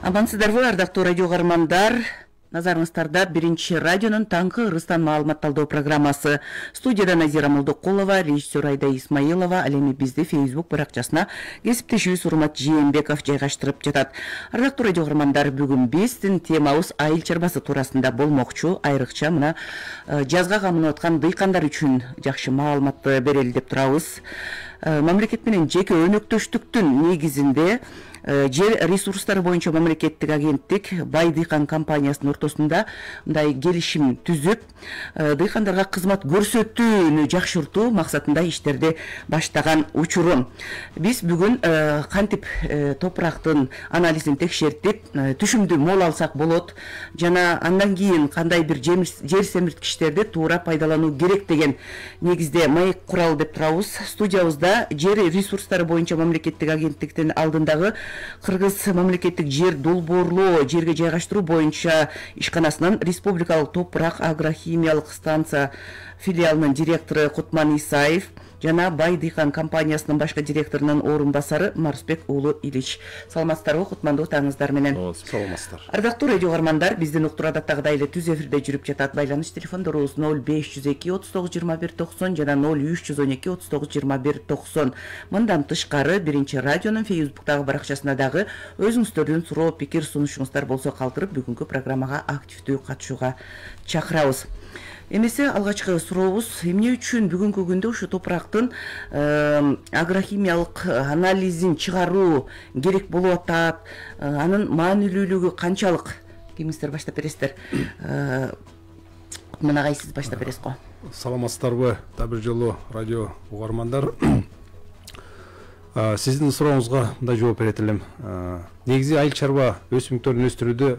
Амансыздарбы, ардактуу радио каармандар. Назарыңыздарда биринчи радионун таңкы ырыстан маалымат талдоо программасы. Студияда Назира Молдокулова, режиссер Айда Исмаилова, ал эми бизди Facebook баракчасына кесиптешибиз Урмат Жээнбеков жайгаштырып жатат. Ардактуу радио каармандар, бүгүн биздин темабыз айыл чарбасы туурасында болмокчу. Айрыкча мына жазга камынып аткан дыйкандар үчүн жакшы маалыматты берели деп турабыз. Мамлекет менен жеке өнөктөштүктүн негизинде жер ресурстары боюнча мамлекеттик агенттик Бай дыйкан компаниясынын ортосунда мындай келишим түзүп, дыйкандарга кызмат көрсөтүүнү жакшыртуу максатында иштерди баштаган учуру. Биз бүгүн кантип топурактын анализин текшертип, түшүмдүү мол алсак болот жана андан кийин кандай бир жер семирткичтерди туура пайдалануу керек деген негизде маек куралы деп турабыз. Студиябызда жер ресурстары боюнча мамлекеттик агенттиктин алдындагы Кыргыз мамлекеттик жер долбоорлоо, жерге жайгаштыруу боюнча ишканасынын республикалык топурак агрохимиялык станция филиалынын директору Кутман Исаев жана Бай дыйкан компаниясынын башкы директорунун орун басары Марсбек уулу Илич. Саламатсыздарбы, кутмандуу таңыңыздар менен. Саламатсыздар. Ардактуу радио каармандар, биздин уктур адаттагыдай эле түз эфирде жүрүп жатат. Байланыш телефондорубуз 0502 39 21 90 жана 0312 39 21 90. Мындан тышкары биринчи радионун Facebooktагы баракчасына дагы өзүңүздөрдүн суроо, пикир, сунушуңуздар болсо калтырып, бүгүнкү программага активдүү катышууга чакырабыз. Эмесе алгачкы сурообуз, эмне үчүн бүгүнкү күндө ушу топурактын агрохимиялык анализин чыгаруу керек болуп атат, анын маанилүүлүгү канчалык? Кимиңиздер баштап бересиздер? Кутман агай, сиз баштап бересиз го. Саламатсыздарбы, да бир жолу радио угармандар. Сиздин сурооңузга мындай жооп берет элем. Негизи айыл чарба өсүмдүктөрүн өстүрүүдө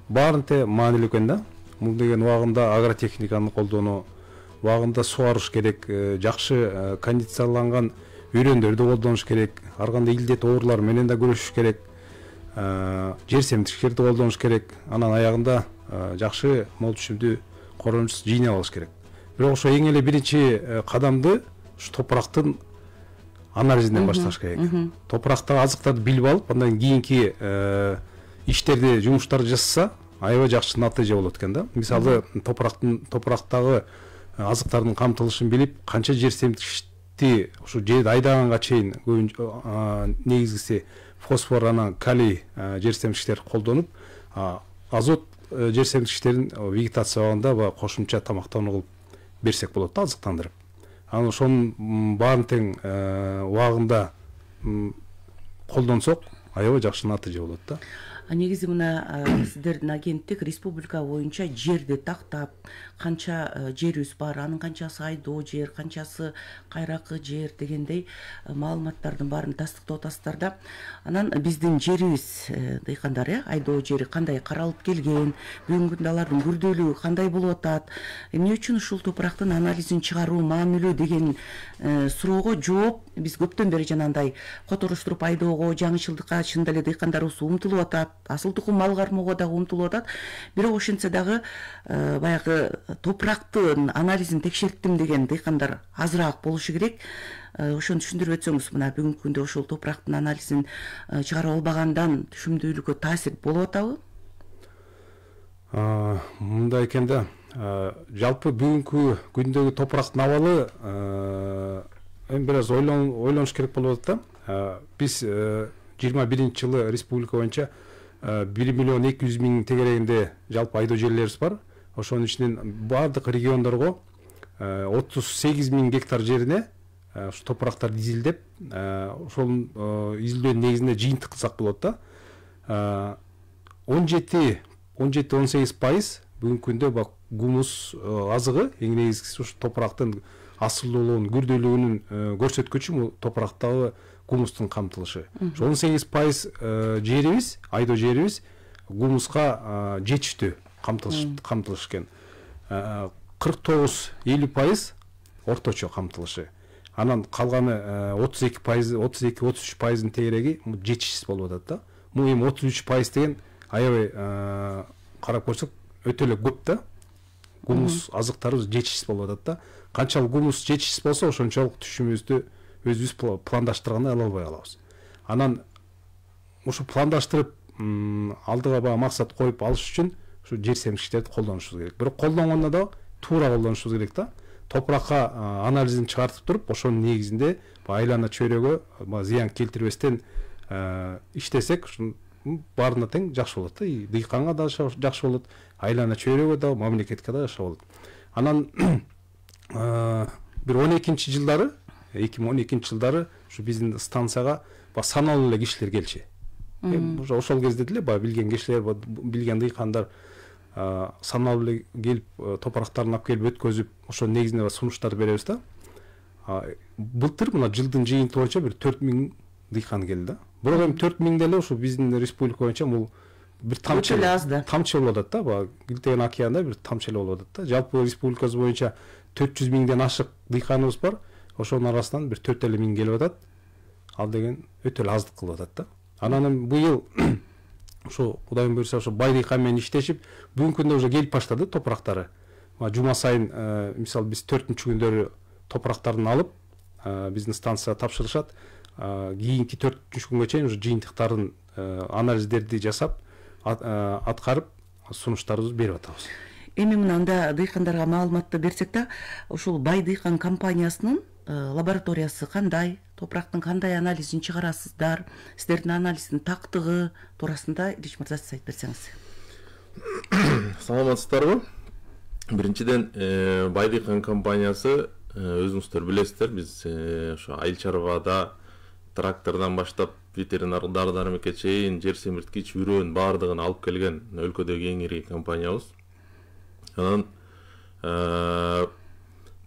баарынте маанилүү экен да. Бул деген убагында агротехниканы колдонуу, убагында сугарыш керек, жакшы кондицияланган үйрөндөрдү колдонуш керек, ар кандай илдет оорулар менен да күрөшүш керек, жер семирткичтерди колдонуш керек, анан аягында жакшы мол түшүмдүү коронуч жыйнап алыш керек. Бирок ошо эң эле биринчи кадамды ушу топурактын анализинен башташ керек. Топурактагы азыктарды билип алып, андан кийинки иштерди, жумуштарды жасаса, аябай жакшы натыйжа болот экен да. Мисалы, топурактагы азыктардын камтылышын билип, канча жер семирткичти ушу жерди айдаганга чейин негизгиси фосфор, анан калий жер семирткичтер колдонуп, азот жер семирткичтерин вегетация убагында кошумча тамактануу кылып берсек болот да, азыктандырып. Анан ошонун баарын тең убагында колдонсок, аябай жакшы натыйжа болот да. Негизи мына сиздердин агенттик республика боюнча жерди тактап, канча жерибиз бар, анын канчасы айдоо жер, канчасы кайракы жер дегендей маалыматтардын баарын тастыктап атасыздар да. Анан биздин жерибиз, дыйкандар, айдоо жери кандай каралып келген, бүгүнкү күндө алардын күрдөлүгү кандай болуп атат, эмне үчүн ушул топурактын анализин чыгаруу маанилүү деген суроого жооп биз көптөн бери жанагындай которуштуруп айдоого, жаңычылдыкка чын эле дыйкандарыбыз умтулуп атат. Асыл тукум мал кармоого дагы умтулуп атат. Бирок ошентсе дагы баягы топурактын анализин текшерттим деген дыйкандар азыраак болушу керек. Ошону түшүндүрүп өтсөңүз, мына бүгүнкү күндө ошол топурактын анализин чыгарып албагандан түшүмдүүлүккө таасир болуп атабы? Мындай экен да. Жалпы бүгүнкү күндөгү топурактын абалы эми бир аз ойлонуш керек болуп атат да. Биз 21-жылы республика боюнча 1 миллион 200 миң тегерегинде жалпы айдоо жерлерибиз бар. Ошонун ичинен бардык региондорго 38 миң гектар жерине ушу топурактарды изилдеп, ошол изилдөөнүн негизинде жыйынтык кылсак болот да. 17-18% бүгүнкү күндө гумус азыгы, эң негизгиси ушу топурактын асылдуулугунун, күрдөлүгүнүн көрсөткүчү топурактагы гумустун камтылышы. 18% жерибиз, айдоо жерибиз гумуска жетиштүү камтылыш экен. 49-50% орточо камтылышы. Анан калганы 32-33%ын тегереги жетишсиз болуп атат да. Бул эми 33% деген аябай карап көрсөк өтө эле көп да. Гумус азыктарыбыз жетишсиз болуп атат да. Канчалык гумус жетишсиз болсо, ошончолук түшүмүбүздү өзүбүз пландаштырганда ала албай калабыз. Анан ушу пландаштырып алдыга баягы максат коюп алыш үчүн ушу жер семчиктерди колдонушубуз керек. Бирок колдонгондо да туура колдонушубуз керек да. Топуракка анализин чыгартып туруп, ошонун негизинде айлана чөйрөгө зыян келтирбестен иштесек, ушунун баарына тең жакшы болот да. Дыйканга да жакшы болот, айлана чөйрөгө да, мамлекетке да жакшы болот. Анан бир 2012 жылдары ушу биздин станцияга саналуу эле кишилер келчү. Ошол кезде деле билген кишилер, билген дыйкандар саналуу эле келип топурактарын алып келип өткөзүп, ошонун негизинде сунуштар беребиз да. Былтыр мына жылдын жыйынтыгы боюнча бир 4000 дыйкан келди да. Бирок эми 4000 деле ушу биздин республика боюнча бул бир тамчы болуп атат да. Баягы Килтеген океанда бир тамчы эле болуп атат да. Жалпы республикабыз боюнча 400 миңден ашык дыйканыбыз бар. Ошонун арасынан бир 4 миң келип атат. Ал деген өтө эле аздык кылып атат да. Анан быйыл ошо Кудайым буйрса ошо бай дыйкан менен иштешип, бүгүнкү күндө уже келип баштады топурактары. Жума сайын мисалы биз 4-күндөрү күндөрү топурактарын алып, биздин станцияга тапшырышат. Кийинки 4-күнгө күнгө чейин уже жыйынтыктарын анализдерди жасап, аткарып, сунуштарыбызды берип атабыз. Эми мында дыйкандарга маалыматты берсек да, ушул бай дыйкан компаниясынын лабораториясы кандай, топурактын кандай анализин чыгарасыздар, сиздердин анализдин тактыгы туурасында Илич мырза сиз айтып берсеңиз. Саламатсыздарбы? Биринчиден бай дыйкан компаниясы өзүңүздөр билесиздер, биз ошо айыл чарбада трактордон баштап ветеринар дары-дармекке чейин жер семирткич, үрөн баардыгын алып келген өлкөдөгү эң ири компаниябыз. Анан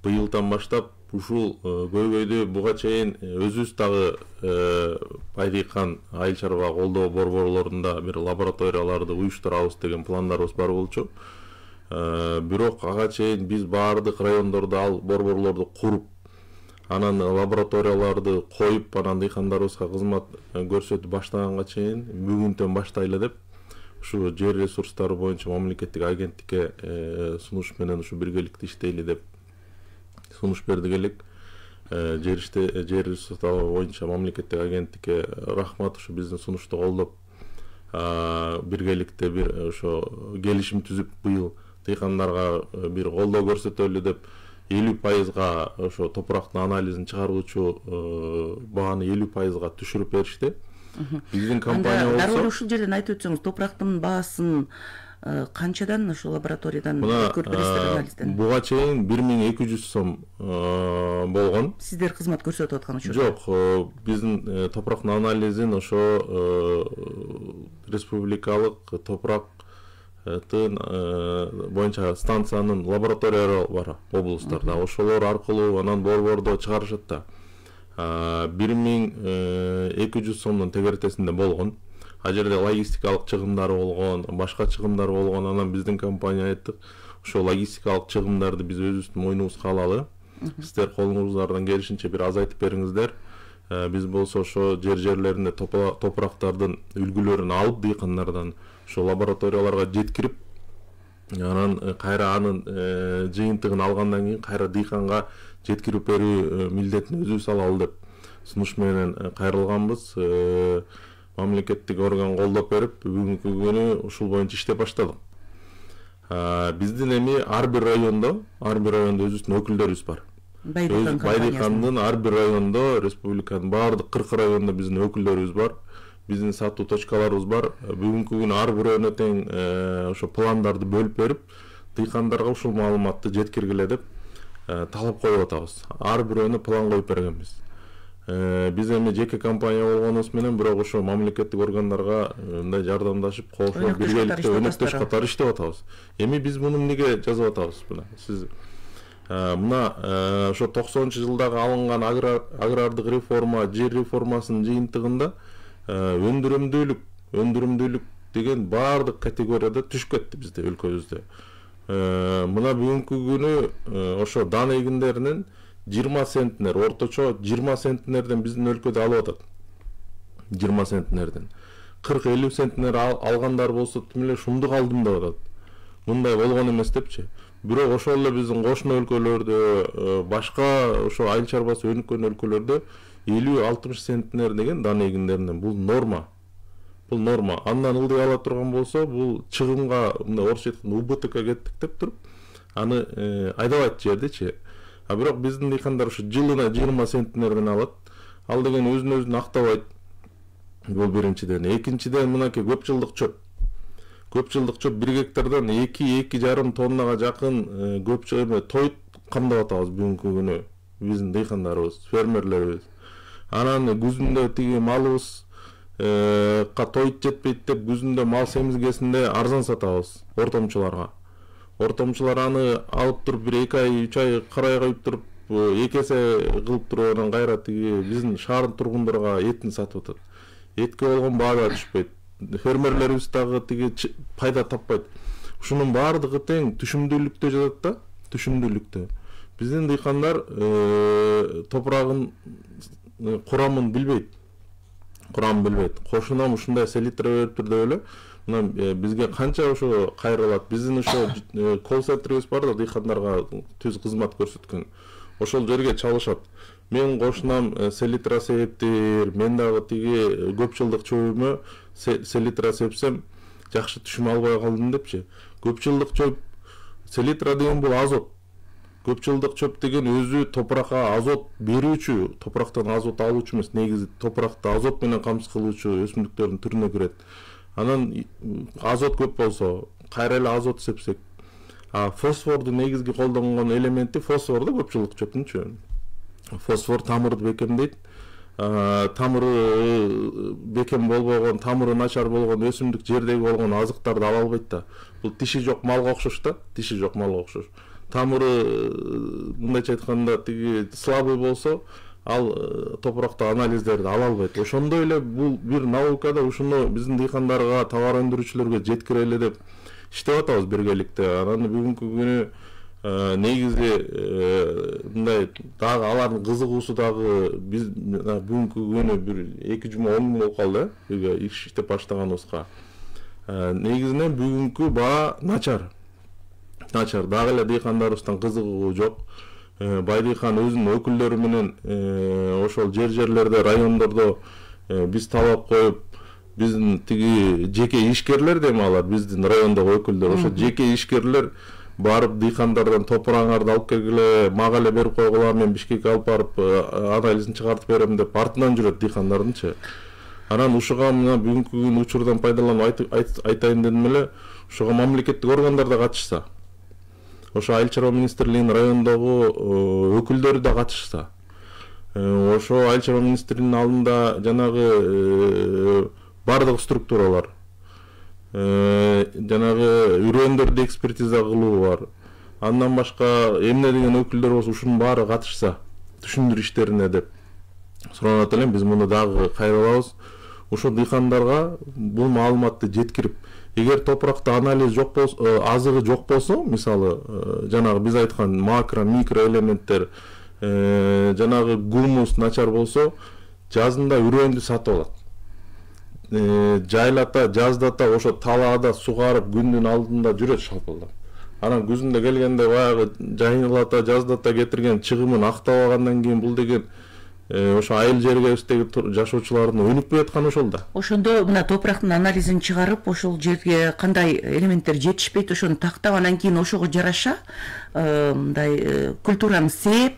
быйылдан баштап ушул көйгөйдү буга чейин өзүбүз дагы бай дыйкан айыл чарба колдоо борборлорунда бир лабораторияларды уюштурабыз деген пландарыбыз бар болчу. Бирок ага чейин биз баардык райондордо ал борборлорду куруп, анан лабораторияларды коюп, анан дыйкандарыбызга кызмат көрсөтүп баштаганга чейин бүгүнтөн баштайлы деп ушу жер ресурстары боюнча мамлекеттик агенттикке сунуш менен ушу биргеликте иштейли деп сунуш бердик элек. Жер ресурстары боюнча мамлекеттик агенттикке рахмат, ушу биздин сунушту колдоп биргеликте бир ошо келишим түзүп быйыл дыйкандарга бир колдоо көрсөтөлү деп 50%га ошо топурактын анализин чыгаруучу бааны 50%га түшүрүп беришти. Биздин компания болсо дароо ушул жерден айтып өтсөңүз, топурактын баасын канчадан ошо лабораториядан өткөрүп бересиздер анализден? Буга чейин 1200 сом болгон. Сиздер кызмат көрсөтүп аткан учурда? Жок, биздин топурактын анализин ошо республикалык топурактын боюнча станциянын лабораториялары бар облустарда. Ошолор аркылуу анан борбордо чыгарышат да. 1200 сомдун тегертесинде болгон. А жерде логистикалык чыгымдары болгон, башка чыгымдар болгон. Анан биздин компания айттык, ошо логистикалык чыгымдарды биз өзүбүздүн мойнубузга алалы. Сиздер колуңуздардан келишинче бир азайтып бериңиздер. Биз болсо ошо жерлеринде топурактардын үлгүлөрүн алып дыйкандардан ошо лабораторияларга жеткирип, анан кайра анын жыйынтыгын алгандан кийин кайра дыйканга жеткирип берүү милдетин өзүбүз алалы деп сунуш менен кайрылганбыз. Мамлекеттик орган колдоп берип, бүгүнкү күнү ушул боюнча иштеп баштадык. Биздин эми ар бир райондо өзүбүздүн өкүлдөрүбүз бар. Бай дыйкандын ар бир райондо, республиканын баардык 40 райондо биздин өкүлдөрүбүз бар. Биздин сатуу точкаларыбыз бар. Бүгүнкү күнү ар бирөөнө тең ошо пландарды бөлүп берип, дыйкандарга ушул маалыматты жеткиргиле деп талап коюп атабыз. Ар бирөөнө план коюп бергенбиз. Биз эми жеке компания болгонубуз менен бирок ошо мамлекеттик органдарга мындай жардамдашып, кошулуп биргеликте өнөктөш катары иштеп атабыз. Эми биз муну эмнеге жазып атабыз? Сиз мына ошо 90-жылдагы алынган агрардык реформа, жер реформасынын жыйынтыгында өндүрүмдүүлүк деген баардык категорияда түшүп кетти бизде өлкөбүздө. Мына бүгүнкү күнү ошо дан эгиндеринин 20 центнер, орточо 20 центнерден биздин өлкөдө алып атат. 20 центнерден. 40-50 центнер алгандар болсо тим эле шумдук алдым деп атат. Мындай болгон эмес депчи. Бирок ошол эле биздин кошуна өлкөлөрдө, башка ошо айыл чарбасы өнүккөн өлкөлөрдө 50-60 центнер деген дан эгиндеринен бул норма. Бул норма. Андан ылдый ала турган болсо, бул чыгымга мындай орусча айтканда УБТК кеттик деп туруп, аны айдабайт жердечи. А бирок биздин дыйкандар ушу жылына 20 центнерден алат. Ал деген өзүн актабайт. Бул биринчиден. Экинчиден мынакей көп жылдык чөп. Көп жылдык чөп 1 гектардан 2-2,5 тоннага жакын көп чөп тоyut камдап атабыз бүгүнкү күнү. Биздин дыйкандарыбыз, фермерлерибиз. Анан күзүндө тиги малыбыз тоyut жетпейт деп күзүндө мал семизгесинде арзан сатабыз ортомчуларга. Ортомчулар аны алып туруп 1-2 ай, 3 ай карай коюп туруп, 2 эсе кылып туруп анан кайра тиги биздин шаардын тургундарга этин сатып атат. Этке болгон баа да түшпөйт. Фермерлерибиз дагы тиги пайда таппайт. Ушунун баардыгы тең түшүмдүүлүктө жатат да, түшүмдүүлүктө. Биздин дыйкандар топурагын курамын билбейт. Кошунам ушундай селитра бериптир деп эле. Мына бизге канча ошо кайрылат. Биздин ошо колл-центрибиз бар да, дыйкандарга түз кызмат көрсөткөн. Ошол жерге чалышат. Мен кошунам селитра септир, мен дагы тиги көп жылдык чөбүмө селитра сепсем жакшы түшүм албай калдым депчи. Көп жылдык чөп селитра деген бул азот. Көп жылдык чөп деген өзү топуракка азот берүүчү, топурактан азот алуучу эмес, негизи топуракты азот менен камсыз кылуучу өсүмдүктөрдүн түрүнө кирет. Анан азот көп болсо, кайра эле азот сепсек, фосфорду негизги колдонгон элементи фосфор да көп жылдык чөптүнчү. Фосфор тамырды бекемдейт. Тамыры бекем болбогон, тамыры начар болгон өсүмдүк жердеги болгон азыктарды ала албайт да. Бул тиши жок малга окшош да, тиши жок малга окшош. Тамыры мындайча айтканда тиги слабый болсо, ал топуракта анализдерди ала албайт. Ошондой эле бул бир наукада ушуну биздин дыйкандарга, товар өндүрүүчүлөргө жеткире эле деп иштеп атабыз биргеликте. Анан бүгүнкү күнү негизи мындай дагы алардын кызыгуусу дагы биз бүгүнкү күнү бир 2 жума 10 күн болуп калды бирге иштеп баштаганыбызга. Негизинен бүгүнкү баа начар. Дагы эле дыйкандарыбыздан кызыгуу жок. Бай дыйкан өзүнүн өкүлдөрү менен ошол жерлерде, райондордо биз талап коюп, биздин тиги жеке ишкерлер дем алар, биздин райондогу өкүлдөр, ошо жеке ишкерлер барып дыйкандардан топураңарды алып келгиле, мага эле берип койгула, мен Бишкекке алып барып анализин чыгартып берем деп артынан жүрөт дыйкандардынчы. Анан ушуга мына бүгүнкү күн учурдан пайдаланып айтайын дедим эле, ушуга мамлекеттик органдар да катышса, ошо Айыл чарба министрлигинин райондогу өкүлдөрү да катышса, ошо Айыл чарба министринин алдында жанагы бардык структуралар, жанагы үрөндөрдү экспертиза кылуу бар. Андан башка эмне деген өкүлдөр болсо ушунун баары катышса, түшүндүрүү иштерине деп суранат элем. Биз муну дагы кайрылабыз. Ошо дыйкандарга бул маалыматты жеткирип, эгер топуракта анализ жок болсо, азыгы жок болсо, мисалы жанагы биз айткан макро, микро элементтер, жанагы гумус начар болсо, жазында үрөндү сатып алат. Жайлата, жаздата, ошо талаада сугарып күндүн алдында жүрөт шалпылдап. Анан күзүндө келгенде баягы жайылата, жаздата кетирген чыгымын актабагандан кийин бул деген ошо айыл жергебиздеги жашоочулардын өнүкпөй атканы ошол да. Ошондо мына топурактын анализин чыгарып, ошол жерге кандай элементтер жетишпейт, ошону тактап, анан кийин ошого жараша мындай культураны сеп,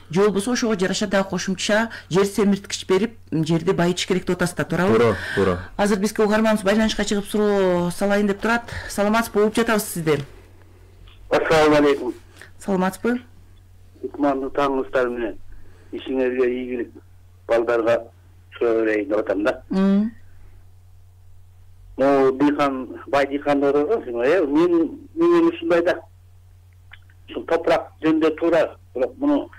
же болбосо ошого жараша дагы кошумча жер семирткич берип, жерди байытыш керек деп атасыз да, туурабы? Туура. Азыр бизге угарманыбыз байланышка чыгып суроо салайын деп турат. Саламатсызбы, угуп жатабыз сизди. Ассаламу алейкум. Саламатсызбы? Кутмандуу таңыңыздар менен. Ишиңерге ийгилик, балдарга суроо берейин деп атам да. Дыйкан, бай дыйкандар бар, мен ушундай да. Ушул топурак жөнүндө туура, бирок муну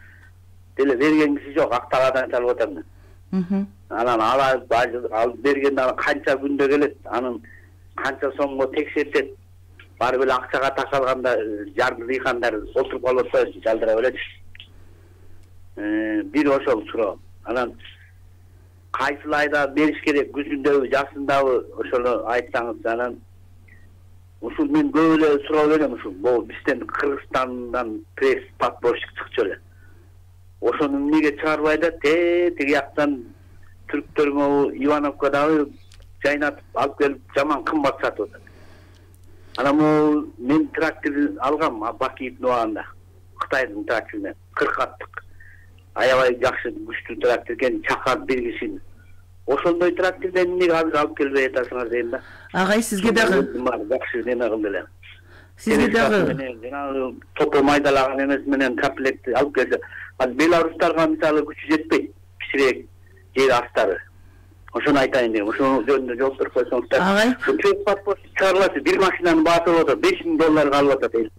деле берген киши жок, актагадан чалып атам мен. Анан ал бергенде канча күндө келет, анын канча сомго текшертет. Барып эле акчага ташалганда жарым дыйкандар отуруп калып атпайбы, жалдыра берет. Бир ошол суроо. Анан кайсыл айда бериш керек, күзүндөбү, жазындабы, ошону айтсаңыз. Анан ушул мен көп эле суроо берем, ушул бизден Кыргызстандан пресс подпоручик чыкчу эле. Ошону эмнеге чыгарбай да, тиги жактан түрктөргө Ивановкадагы жайнатып алып келип жаман кымбат сатып атат. Анан могул мен трактор алгам Бакиевдин убагында. Кытайдын тракторунан 40 аттык. Аябай жакшы күчтүү трактор экен, чакар бир кишини. Ошондой трактордон эмнеге азыр алып келбей атасыңар дейм да. Агай сизге дагы жакшы неме кылды эле. Сизге дагы жанагы топо майдалаган эмес менен комплектти алып келсе, азыр белорустарга мисалы күчү жетпейт. Кичирээк жер астары. Ошону айтайын дейм. Ошону жөнүндө жооп берип койсоңуздар. Агай. Чөп паспорт чыгарылат, бир машинанын баасы болот, $5,000 алып атат эл.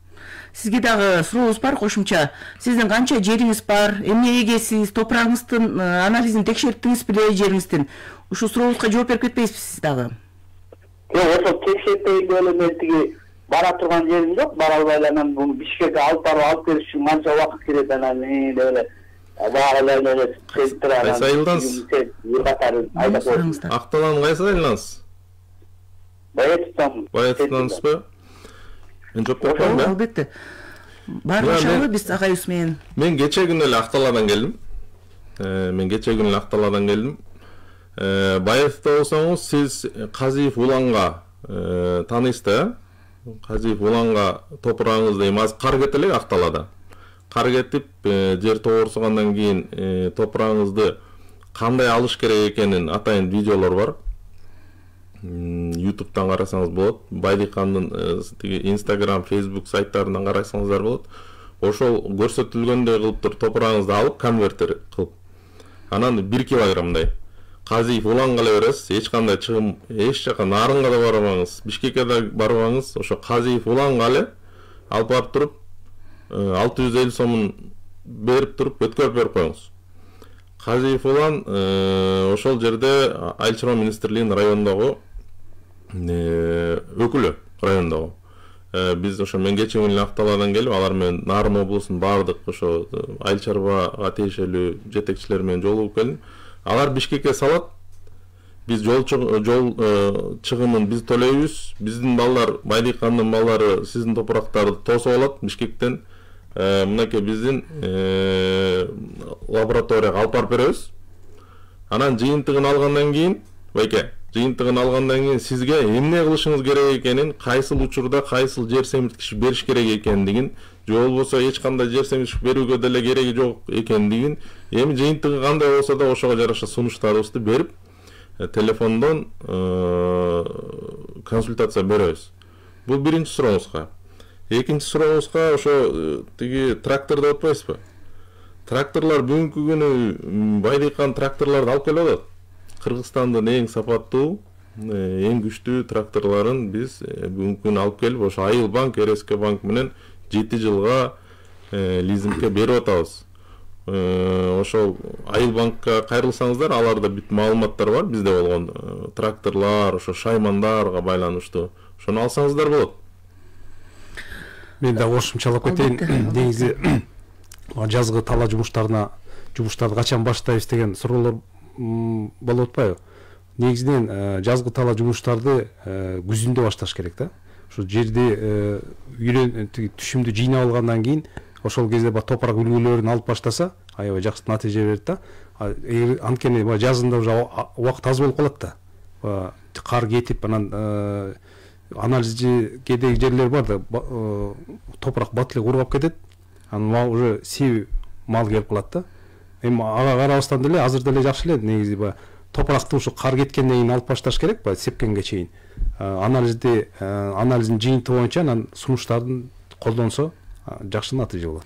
Сизге дагы сурообуз бар кошумча. Сиздин канча жериңиз бар? Эмне эгесиз? Топурагыңыздын анализин текшертиңиз беле жериңиздин? Ушул сурообузга жооп берип кетпейсизби сиз дагы? Жок, ошо текшертейин деп эле тиги бара турган жерим жок. Бара албай эле анан бул Бишкекке алып келиш үчүн канча убакыт керек анан деп эле бааралар Кайсы айылдансыз? Акталанын кайсы айылдансыз? Баятстанбы? Мен жооп берип коеюн да. Албетте. Баарлашалы биз агайыбыз менен. Мен кече күнү эле Акталадан келдим. Баятта болсоңуз сиз Казиев Уланга тааныйсыз да? Казиев Уланга топурагыңызда эми азыр кар кетти эле Акталада. Кар кетип, жер тоорсугандан кийин топурагыңызды кандай алыш керек экенин атайын видеолор бар. YouTube'дан карасаңыз болот. Байдыкандын Instagram, Facebook сайттарынан карасаңыздар болот. Ошол көрсөтүлгөндөй кылып туруп топурагыңызды алып конвертер кылып. Анан 1 килограммдай Казиев Уланга эле бересиз. Эч кандай чыгым, эч жака Нарынга да барбаңыз, Бишкекке да барбаңыз. Ошо Казиев Уланга эле алып барып туруп 650 сомун берип туруп өткөрүп берип коюңуз. Казиев Улан ошол жерде Айыл чарба министрлигинин райондогу өкүлү райондогу. Биз ошо мен кече күнү Акталадан келип, алар менен Нарын облусунун баардык ошо айыл чарбага тиешелүү жетекчилер менен жолугуп келдим. Алар Бишкекке салат. Биз жол чыгымын биз төлөйбүз. Биздин балдар, Байдыкандын балдары сиздин топурактарды тосуп алат Бишкектен. Мынакей биздин лабораторияга алып барып беребиз. Анан жыйынтыгын алгандан кийин, сизге эмне кылышыңыз керек экенин, кайсыл учурда кайсыл жер семирткич бериш керек экендигин, же болбосо эч кандай жер семирткич берүүгө деле кереги жок экендигин, эми жыйынтыгы кандай болсо да ошого жараша сунуштарыбызды берип, телефондон консультация беребиз. Бул биринчи сурооңузга. Экинчи сурооңузга ошо тиги трактор деп атпайсызбы? Тракторлор бүгүнкү күнү Байдыкан тракторлорду алып келип атат. Кыргызстандын эң сапаттуу, эң күчтүү тракторлорун биз бүгүнкү күнү алып келип, ошо Айыл банк, РСК банк менен 7 жылга лизингке берип атабыз. Ошол Айыл банкка кайрылсаңыздар, аларда бүт маалыматтар бар, бизде болгон тракторлор, ошо шаймандарга байланыштуу. Ошону алсаңыздар болот. Мен да кошумчалап кетейин. Негизи жазгы тала жумуштарды качан баштайбыз деген суроолор болуп атпайбы? Негизинен жазгы тала жумуштарды күзүндө башташ керек да. Ошо жерди түшүмдү жыйнап алгандан кийин ошол кезде топурак үлгүлөрүн алып баштаса, аябай жакшы натыйжа берет да. Анткени жазында уже убакыт аз болуп калат да. Кар кетип, анан анализге деги жерлер бар да, топурак батылы кургап кетет. Анан уже себи мал келип калат да. Эми ага карабастан деле азыр деле жакшы эле негизи топуракты ушу кар кеткенден кийин алып башташ керек, сепкенге чейин. Анализдин жыйынтыгы боюнча анан сунуштарын колдонсо жакшы натыйжа болот.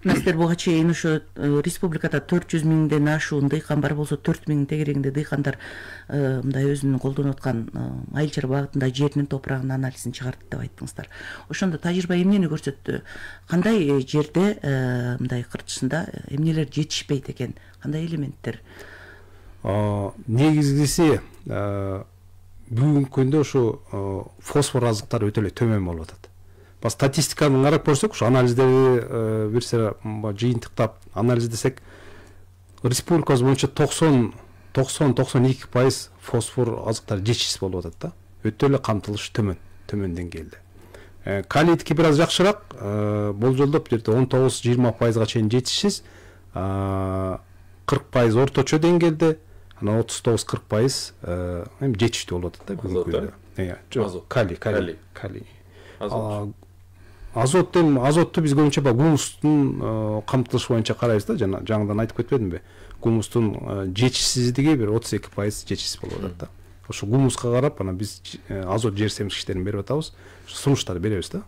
Сиздер буга чейин ушу республикада 400 миңден ашуун дыйкан бар болсо 4.000 тегерегинде дыйкандар мындай өзүнүн колдонуп аткан айыл чарба багытында жеринин топурагынын анализин чыгарды деп айттыңыздар. Ошондо тажрыйба эмнени көрсөттү? Кандай жерде мындай кыртышында эмнелер жетишпейт экен? Кандай элементтер? Негизгиси бүгүнкү күндө ушу фосфор азыктары өтө эле төмөн болуп атат. Статистиканы карап көрсөк, ушу анализдерди бир сыра жыйынтыктап анализдесек, республикабыз боюнча 90-92% фосфор азыктары жетишсиз болуп атат да. Өтө эле камтылыш төмөн деңгээлде. Калийдики бир аз жакшыраак, болжолдоп 19-20%га чейин жетишсиз, 40% орточо деңгээлде, Анан 39-40% эми жетиштүү болуп атат да бүгүнкү күндө. Калий. Азотту биз көбүнчө гумустун камтылышы боюнча карайбыз да, жана жаңыдан айтып кетпедимби? Гумустун жетишсиздиги бир 32% жетишсиз болуп атат да. Ошо гумуска карап анан биз азот жер семирткичтерин берип атабыз, сунуштарды беребиз да.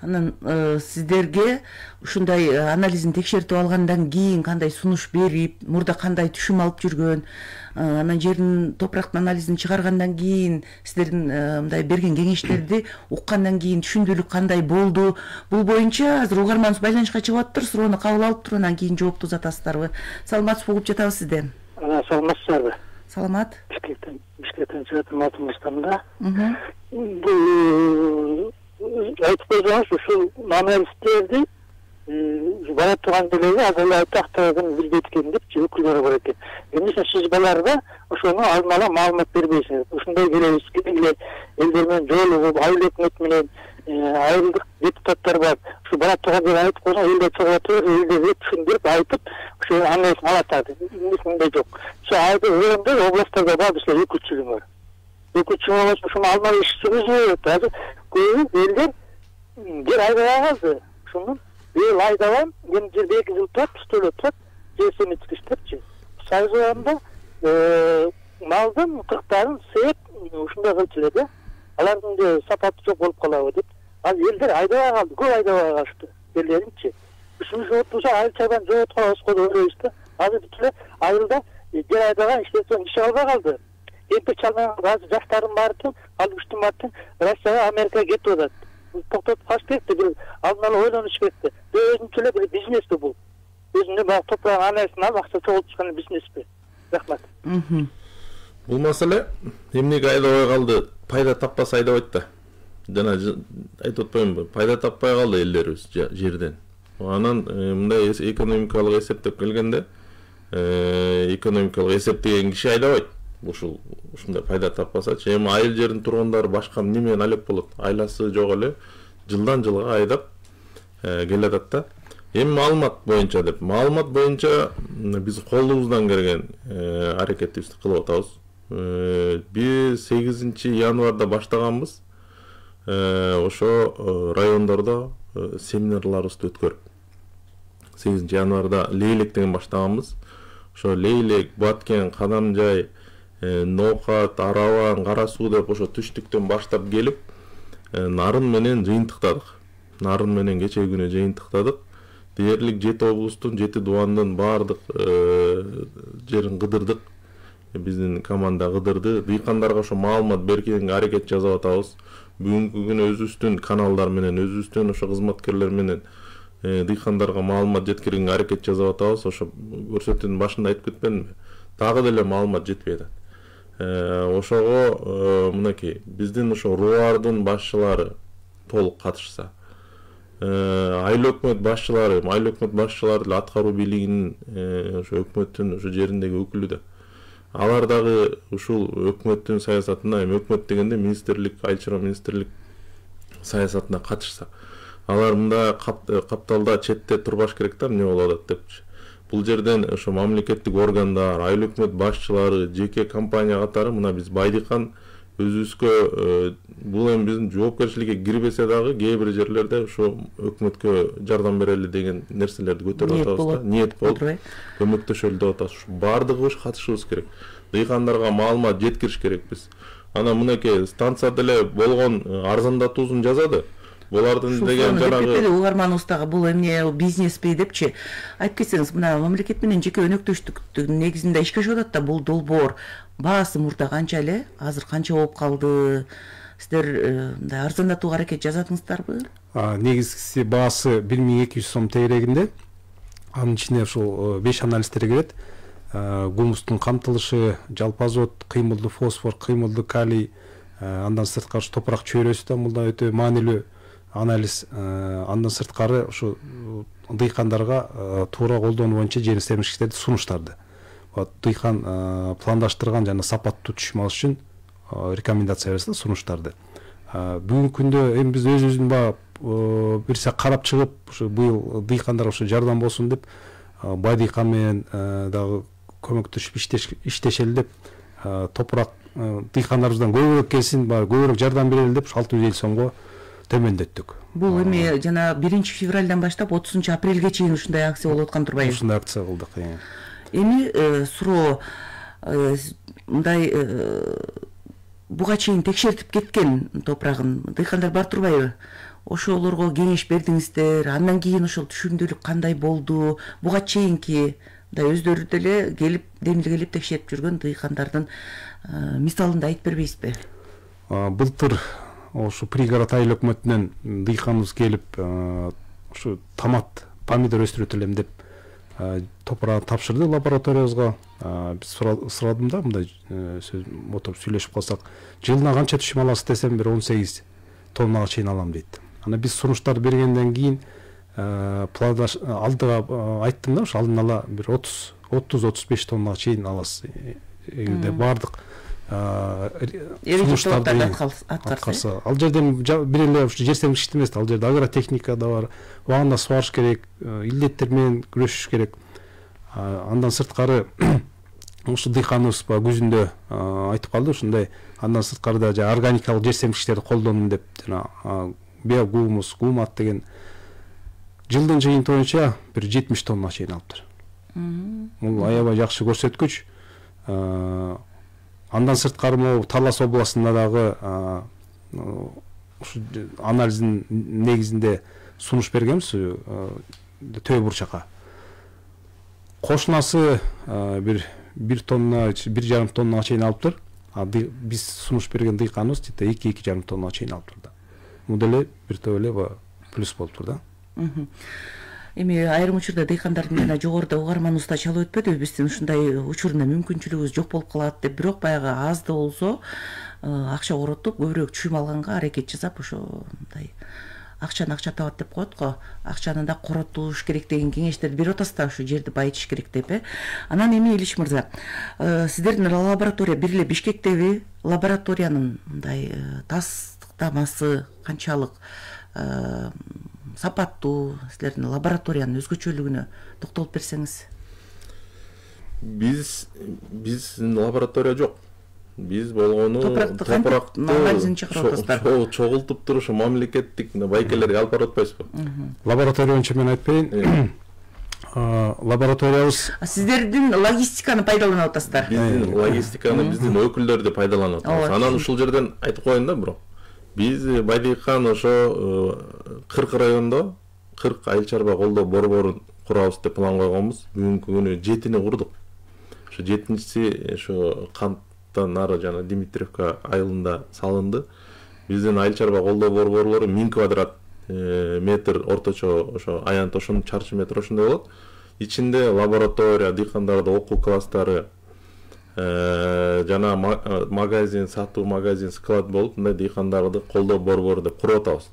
Анан сиздерге ушундай анализин текшертип алгандан кийин кандай сунуш берип, мурда кандай түшүм алып жүргөн, анан жердин топурактын анализин чыгаргандан кийин сиздердин мындай берген кеңештерди уккандан кийин түшүндүүлүк кандай болду? Бул боюнча азыр угарманыбыз байланышка чыгып атыптыр, суроону кабыл алып туруп анан кийин жоопту узатасыздарбы? Саламатсызбы, угуп жатабыз сизден. Саламатсызбы? Саламат. Бишкектен чыгатын атымыздан. Бул айтып койсоңуз, ушул анализтерди бара турган делеги азыр айтактагын билбейт экен деп өкүлдөр бар экен. Эмнесе сиз баларга ошону алдын ала маалымат бербейсиз? Ушундай келебиз, эле элдер менен жолугуп, айыл өкмөт менен айылдык депутаттар бар. Ушу бара турган деле айтып койсоң, элдер чыгып атып, элдерге түшүндүрүп айтып, ошо анализин алат. Эмнесинде жок. Ошо айылда областтарда бар, бизде 2-3 жыл бар. 2-3 жыл болсо ушуну алмай ишчибиз. Азыр көп элдер жер айдабай калды. Ушуну быйыл айдабам, эми жерде 2 жыл турат, төлөп турат, жер семирткичтепчи. Сайзоомда малдын кырктарын сээп ушундай кылчу эле да. Алардын да сапаты жок болуп калабы деп. Азыр элдер айдабай калды, көп айдабай калышты элдеринчи. Ушуну жооп турса айыл чайдан жооп коебуз да ойлойбуз да. Азыр бүт айылда жер айдаган иштеткен киши албай калды. Эмпе чалган азыр жаштардын баары албыштын баары Россияга, Америкага кетип атат. Токтотуп калыш керек да, бир алдын ала ойлонуш керек да. Өзүнчө эле бир бизнеспи бул. Өзүнүн баягы топурак анализин алып акча чогултушкан бизнеспи. Рахмат. Бул маселе эмнеге айдабай калды? Пайда таппаса айдабайт да. Жана айтып атпаймынбы? Пайда таппай калды элдерибиз жерден. Анан мындай экономикалык эсептеп келгенде, экономикалык эсептеген киши айдабайт. Ушундай пайда таппасачы, эми айыл жердин тургундары башка эмне менен алеп болот? Айласы жок эле жылдан жылга айдап келатат да. Эми маалымат боюнча биз колубуздан келген аракетибизди кылып атабыз. Биз 8 январда баштаганбыз. Ошо райондордо семинарларыбызды өткөрүп. 8 январда Лейлектен баштаганбыз. Ошо Лейлек, Баткен, Кадамжай, Ноокат, Араван, Кара Суу деп ошо түштүктөн баштап келип, Нарын менен жыйынтыктадык. Нарын менен кечээ күнү жыйынтыктадык. Дээрлик 7 облустун, 7 дубандын баардык жерин кыдырдык. Биздин команда кыдырды. Дыйкандарга ошо маалымат беркенге аракет жасап атабыз. Бүгүнкү күнү өзүбүздүн каналдар менен, өзүбүздүн ошо кызматкерлер менен дыйкандарга маалымат жеткиргенге аракет жасап атабыз. Ошо көрсөтүүнүн башында айтып кетпедимби? Дагы деле маалымат жетпей атат. Ошого мынакей биздин ошо руардын башчылары толук катышса, айыл өкмөт башчылары деле аткаруу бийлигинин ошо өкмөттүн ошо жериндеги өкүлү да. Алар дагы ушул өкмөттүн саясатына, эми өкмөт дегенде министрлик, айыл чарба министрлик саясатына катышса, алар мында капталда четте турбаш керек да, эмне болуп атат депчи. Бул жерден ошо мамлекеттик органдар, айыл өкмөт башчылары, жеке компания катары мына биз Байдыкан өзүбүзгө бул эми биздин жоопкерчиликке кирбесе дагы кээ бир жерлерде ошо өкмөткө жардам берели деген нерселерди көтөрүп атабыз да. Ниет болуп көмөктөшөлү деп атабыз. Бардыгыбыз катышыбыз керек. Дыйкандарга маалымат жеткириш керекпиз. Анан мынакей станция деле болгон арзандатуусун жазады. Булардын деген жанагы угарманыбыз дагы бул эмне бизнеспи депчи айтып кетсеңиз, мына мамлекет менен жеке өнөктөштүктүн негизинде ишке ашып атат да, бул долбоор баасы мурда канча эле, азыр канча болуп калды? Сиздер мындай арзандатууга аракет жасадыңыздарбы? Негизгиси баасы 1200 сом тегерегинде. Анын ичине ушул 5 анализдер кирет. Гумустун камтылышы, жалпы азот, кыймылдуу фосфор, кыймылдуу калий, андан сырткары топурак чөйрөсү да мында өтө маанилүү анализ. Андан сырткары ушу дыйкандарга туура колдонуу боюнча жер семирткичтерди сунуштарды. Дыйкан пландаштырган жана сапаттуу түшүм алыш үчүн рекомендация берсе сунуштарды. Бүгүнкү күндө эми биз өзүбүздүн баягы бирсе карап чыгып, ушу быйыл дыйкандарга ушу жардам болсун деп Байдыкан менен дагы көмөктөшүп иштешели деп топурак дыйкандарыбыздан көбүрөөк келсин, көбүрөөк жардам берели деп 600 эл сомго төмөндөттүк. Бул эми жана 1 февралдан баштап 30 апрелге чейин ушундай акция болуп аткан турбайбы? Ушундай акция кылдык. Эми суроо мындай буга чейин текшертип кеткен топурагын дыйкандар бар турбайбы? Ошолорго кеңеш бердиңиздер, андан кийин ошол түшүндүүлүк кандай болду? Буга чейинки өздөрү деле келип демилгелеп текшерип жүргөн дыйкандардын мисалын да айтып бербейсизби? Былтыр ошо пригород айыл өкмөтүнөн дыйканыбыз келип ушу томат, помидор өстүрөт элем деп топурагын тапшырды лабораториябызга. Биз сурадым да, мындай отуруп сүйлөшүп калсак, жылына канча түшүм аласыз десем, бир 18 тоннага чейин алам дейт. Ана биз сунуштарды бергенден кийин алдыга айттым да, ошо алдын ала бир 30-35 тоннага чейин аласыз. Эгерде бардык сунуштарды аткарса, ал жерден бир эле жер семгиш эмес, ал жерде агротехника да бар, убагында суарыш керек, илдеттер менен күрөшүш керек. Андан сырткары ушу дыйканыбыз күзүндө айтып калды ушундай, андан сырткары да органикалык жер семгичтерди колдондум деп, жана биогумус, гумат деген жылдын жыйынты боюнча бир 70 тонна чейин алыптыр. Бул аябай жакшы көрсөткүч. Андан сырткары могу Талас областында дагы ушу анализдин негизинде сунуш бергенбиз Төө Бурчакка. Кошунасы бир тонна, 1,5 тоннага чейин алыптыр. Биз сунуш берген дыйканыбыз 2,5 тоннага чейин алыптыр да. Бул деле бир топ эле плюс болуптур да. Эми айрым учурда дыйкандардын жана жогоруда угарманыбыз да чалып өтпөдүбү, биздин ушундай учурунда мүмкүнчүлүгүбүз жок болуп калат деп, бирок баягы аз да болсо акча коротуп көбүрөөк түшүм алганга аракет жасап, ошо мындай акчаны акча табат деп коет го, акчаны да коротуш керек деген кеңештерди берип атасыз да, ушу жерди байытыш керек деп. Анан эми Илиш мырза, сиздердин лаборатория бир эле Бишкектеги лабораториянын мындай тастыктамасы канчалык сапаттуу, силердин лабораториянын өзгөчөлүгүнө токтолуп берсеңиз? Биздин лаборатория жок. Биз болгону топуракты анализин чыгарып атасыздар. Чогултуп туруп ушу мамлекеттик байкелерге алып барып атпайсызбы? Лаборатория боюнча мен айтпайын. Лабораториябыз сиздердин логистиканы пайдаланып атасыздар. Биздин логистиканы биздин өкүлдөрдү пайдаланып атабыз. Анан ушул жерден айтып коеюн да, бирок биз Байдыйкан ошо 40 райондо 40 айыл чарба колдоо борборун курабыз деп план койгонбуз. Бүгүнкү күнү 7-ни курдук. Ошо 7-си ошо Канттан нары жана Димитриевка айылында салынды. Биздин айыл чарба колдоо борборлору 1000 квадрат метр орточо ошо аянт ошонун чарчы метр ошондой болот. Ичинде лаборатория, дыйкандардын окуу класстары, жана магазин, сатуу магазин, склад болуп, мындай дыйкандарды колдоо борбору деп куруп атабыз.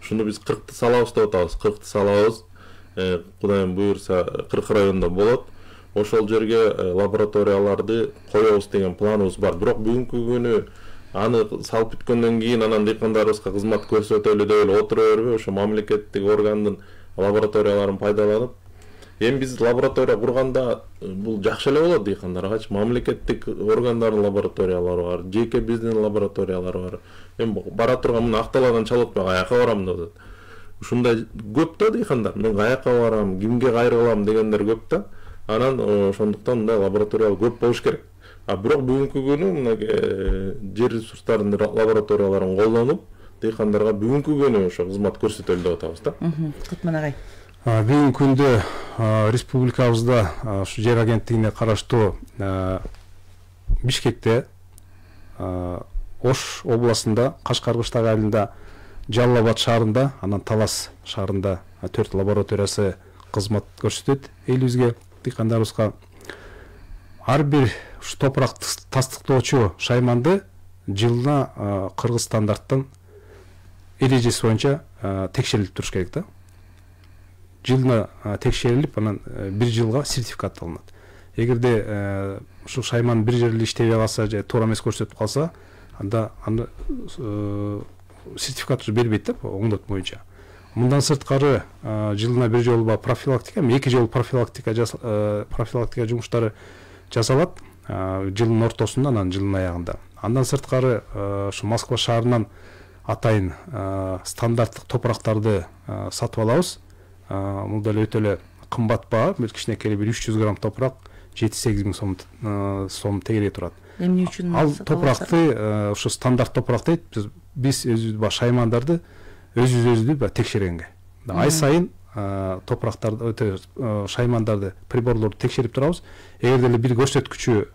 Ушуну биз 40ты салабыз деп атабыз. 40ты салабыз. Кудайым буйрса 40 райондо болот. Ошол жерге лабораторияларды коебуз деген планыбыз бар. Бирок бүгүнкү күнү аны салып бүткөндөн кийин анан дыйкандарыбызга кызмат көрсөтөлү деп эле отура бербей, ошо мамлекеттик органдын лабораторияларын пайдаланып, эми биз лаборатория курганда бул жакшы эле болот дыйкандаргачы. Мамлекеттик органдардын лабораториялары бар, жеке биздин лабораториялар бар. Эми бара турган мына Акталадан чалып атпай каяка барам деп атат. Ушундай көп да дыйкандар. Мен каяка барам, кимге кайрылам дегендер көп да. Анан ошондуктан мындай лаборатория көп болуш керек. Бирок бүгүнкү күнү мына жер ресурстарынын лабораторияларын колдонуп, дыйкандарга бүгүнкү күнү ошо кызмат көрсөтөлү деп атабыз да. Кутман агай. Бүгүнкү күндө республикабызда ушу жер агенттигине караштуу Бишкекте, Ош областында, Кашкар-Кыштак айылында, Жалал Абад шаарында, анан Талас шаарында 4 лабораториясы кызмат көрсөтөт элибизге, дыйкандарыбызга. Ар бир ушу топурак тастыктоочу шайманды жылына Кыргыз стандарттын эрежеси боюнча текшерилип туруш керек да. Жылына текшерилип, анан 1 жылга сертификат алынат. Эгерде ушу шайман бир жерде иштебей калса же туура эмес көрсөтүп калса, анда аны сертификат бербейт да, оңдот боюнча. Мындан сырткары жылына 1 жолу профилактика, 2 жолу профилактика жумуштары жасалат жылдын ортосунда, анан жылдын аягында. Андан сырткары ушу Москва шаарынан атайын стандарттык топурактарды сатып алабыз. Бул деле өтө эле кымбат баа, бир кичинекей 300 грамм топурак 7-8 миң сом тегере турат. Эмне үчүн ал топуракты ушу стандарт топурак дейт. Биз өзүбүз шаймандарды өзүбүздү текшергенге. Ай сайын топурактарды, шаймандарды, приборлорду текшерип турабыз. Эгер деле бир көрсөткүчү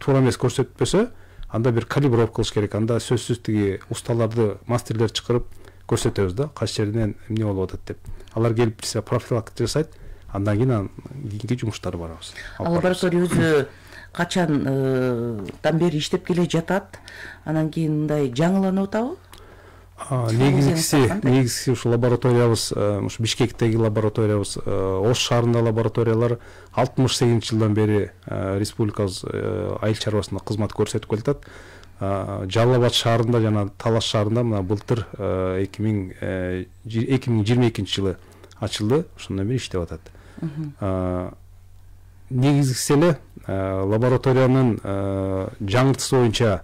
туура эмес көрсөтпөсө, анда бир калибровка кылыш керек. Анда сөзсүз тиги усталарды, мастерлер чакырып көрсөтөбүз да, кайсы жеринен эмне болуп атат деп. Алар келип бизге профилактика жасайт. Андан кийин кийинки жумуштарды барабыз. Лаборатория өзү качандан бери иштеп келе жатат? Анан кийин мындай жаңыланып атабы? Негизгиси ушу лабораториябыз, ушу Бишкектеги лабораториябыз, Ош шаарындагы лабораториялар 68-жылдан бери республикабыз айыл чарбасында кызмат көрсөтүп келатат. Жалал Абад шаарында жана Талас шаарында мына былтыр 2022-жылы ачылды, ошондон бери иштеп атат. Негизгиси эле лабораториянын жаңыртысы боюнча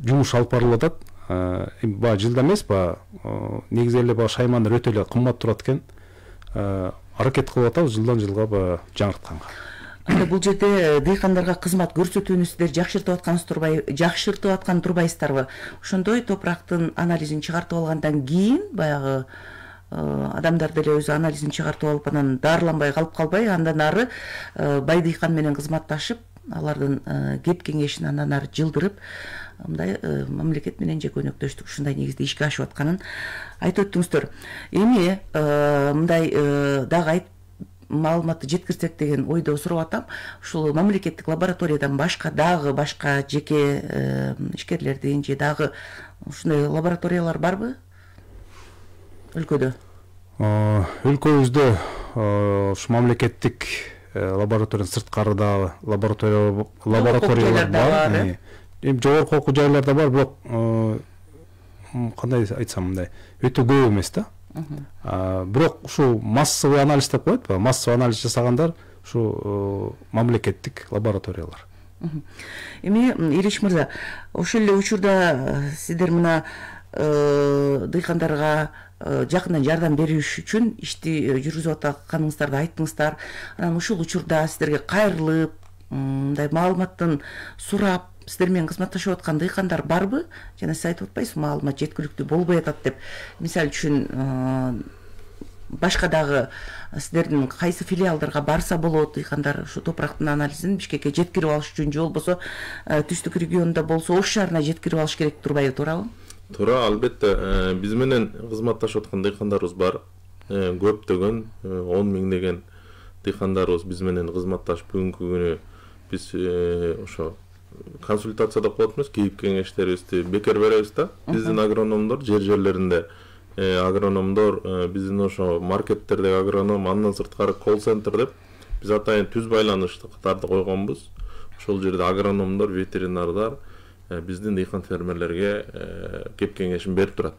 жумуш алып барылып атат. Ба жылда эмес, ба негизи эле ба шаймандар өтө эле кымбат турат экен. Аракет кылып атабыз жылдан жылга ба жаңыртканга. Бул жерде дыйкандарга кызмат көрсөтүүнү сиздер жакшыртып аткан турбайсыздарбы? Ошондой топурактын анализин чыгартып алгандан кийин баягы адамдар деле өзү анализин чыгартып алып анан дарыланбай калбай, андан ары бай дыйкан менен кызматташып, алардын кеп кеңешин андан ары жылдырып, мындай мамлекет менен же көнөктөштүк ушундай негизде ишке ашып атканын айтып өттүңүздөр. Эми мындай дагы маалыматты жеткирсек деген ойдо сурап атам. Ушул мамлекеттик лабораториядан башка жеке ишкерлердин же дагы ушундай лабораториялар барбы өлкөдө? Өлкөбүздө ушу мамлекеттик лабораториянын сырткары дагы лабораториялар бар. Жогорку окуу жайларда бар, бирок кандай айтсам мындай өтө көп эмес да. Бирок ушу массовый анализ деп коет, массовый анализ жасагандар ушу мамлекеттик лабораториялар. Эми Ириш мырза, ошол эле учурда сиздер мына дыйкандарга жакындан жардам бериш үчүн ишти жүргүзүп атканыңыздарды айттыңыздар. Анан ушул учурда сиздерге кайрылып, мындай маалыматтын сурап, сиздер менен кызматташып аткан дыйкандар барбы? Жана сиз айтып атпайсыз, маалымат жеткиликтүү болбой атат деп. Мисалы үчүн башка дагы сиздердин кайсы филиалдарга барса болот, дыйкандар ушу топурактын анализин Бишкекке жеткирип алыш үчүн, же болбосо түштүк регионунда болсо Ош шаарына жеткирип алыш керек турбайбы, туурабы? Туура, албетте. Биз менен кызматташып аткан дыйкандарыбыз бар. Көптөгөн 10 миңдеген дыйкандарыбыз биз менен кызматташып бүгүнкү күнү биз ошо консультация деп коет эмес, кийип кеңештерибизди бекер беребиз да. Биздин агрономдор жерлеринде агрономдор, биздин ошо маркеттердеги агроном, андан сырткары колл-центр деп биз атайын түз байланыштарды койгонбуз. Ошол жерде агрономдор, ветеринардар биздин дыйкан фермерлерге кеп кеңешин берип турат.